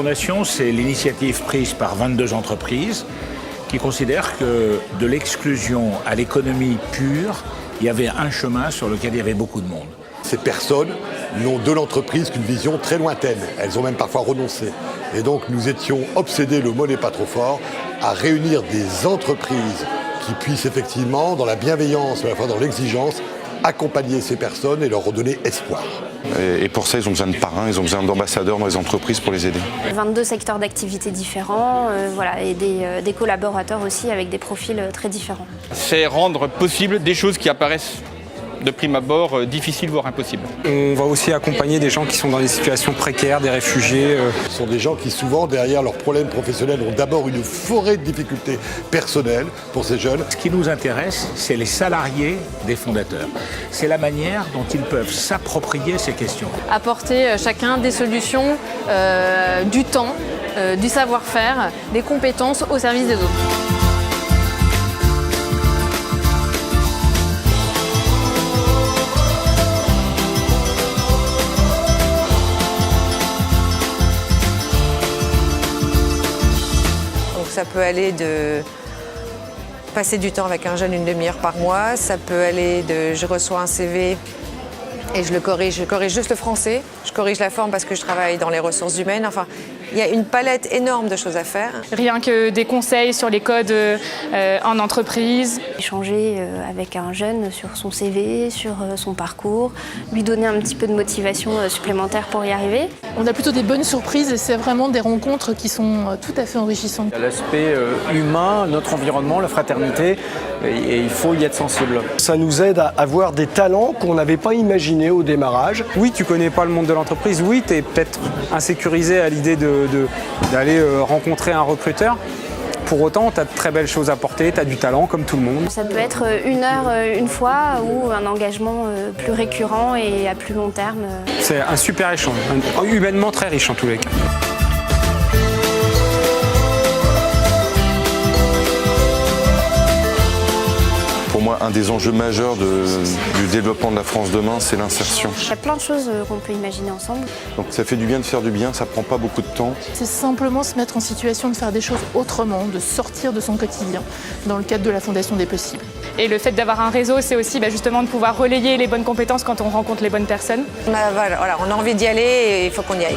Fondation, c'est l'initiative prise par 22 entreprises qui considèrent que de l'exclusion à l'économie pure, il y avait un chemin sur lequel il y avait beaucoup de monde. Ces personnes n'ont de l'entreprise qu'une vision très lointaine. Elles ont même parfois renoncé. Et donc nous étions obsédés, le mot n'est pas trop fort, à réunir des entreprises qui puissent effectivement, dans la bienveillance, mais à la fois dans l'exigence, accompagner ces personnes et leur redonner espoir. Et pour ça, ils ont besoin de parrains, ils ont besoin d'ambassadeurs dans les entreprises pour les aider. 22 secteurs d'activité différents, et des collaborateurs aussi avec des profils très différents. C'est rendre possible des choses qui apparaissent de prime abord difficiles, voire impossibles. On va aussi accompagner des gens qui sont dans des situations précaires, des réfugiés. Ce sont des gens qui souvent, derrière leurs problèmes professionnels, ont d'abord une forêt de difficultés personnelles pour ces jeunes. Ce qui nous intéresse, c'est les salariés des fondateurs. C'est la manière dont ils peuvent s'approprier ces questions. Apporter chacun des solutions, du temps, du savoir-faire, des compétences au service des autres. Ça peut aller de passer du temps avec un jeune une demi-heure par mois, ça peut aller de je reçois un CV et je corrige juste le français, je corrige la forme parce que je travaille dans les ressources humaines, enfin il y a une palette énorme de choses à faire. Rien que des conseils sur les codes en entreprise. Échanger avec un jeune sur son CV, sur son parcours, lui donner un petit peu de motivation supplémentaire pour y arriver. On a plutôt des bonnes surprises et c'est vraiment des rencontres qui sont tout à fait enrichissantes. Il y a l'aspect humain, notre environnement, la fraternité, et il faut y être sensible. Ça nous aide à avoir des talents qu'on n'avait pas imaginés au démarrage. Oui, tu connais pas le monde de l'entreprise, oui, tu es peut-être insécurisé à l'idée d'aller rencontrer un recruteur. Pour autant, tu as de très belles choses à porter, tu as du talent comme tout le monde. Ça peut être 1 heure une fois ou un engagement plus récurrent et à plus long terme. C'est un super échange, humainement très riche en tous les cas. Pour moi, un des enjeux majeurs du développement de la France demain, c'est l'insertion. Il y a plein de choses qu'on peut imaginer ensemble. Donc ça fait du bien de faire du bien, ça prend pas beaucoup de temps. C'est simplement se mettre en situation de faire des choses autrement, de sortir de son quotidien, dans le cadre de la Fondation des possibles. Et le fait d'avoir un réseau, c'est aussi justement de pouvoir relayer les bonnes compétences quand on rencontre les bonnes personnes. Voilà, on a envie d'y aller et il faut qu'on y aille.